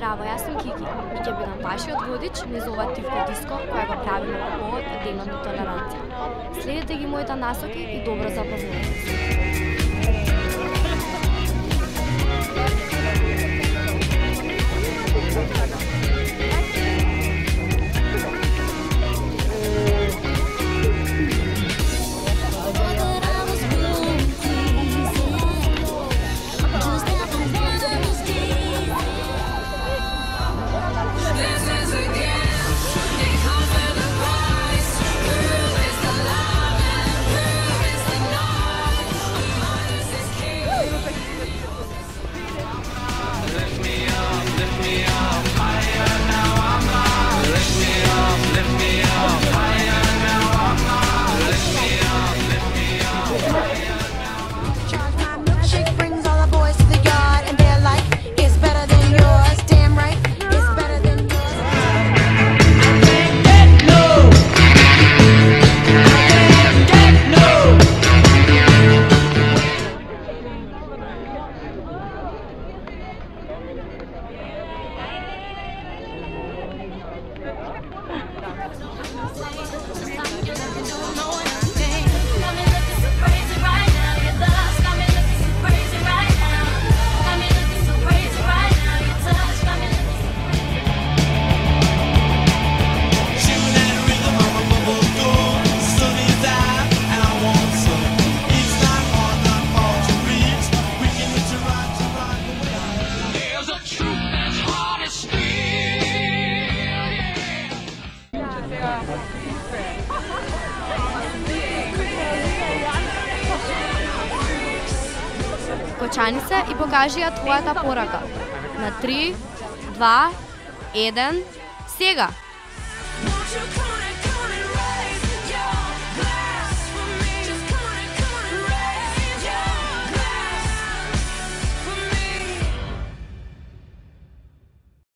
Здраво, јас сум Кики и ќе бидам вашиот водич низ ова тивко диско која го правиме по повод Денот на толеранција. Следете ги моите насоки и добро запознавање се. Кочани се и покажи ја твојата порака. На 3, 2, 1, сега!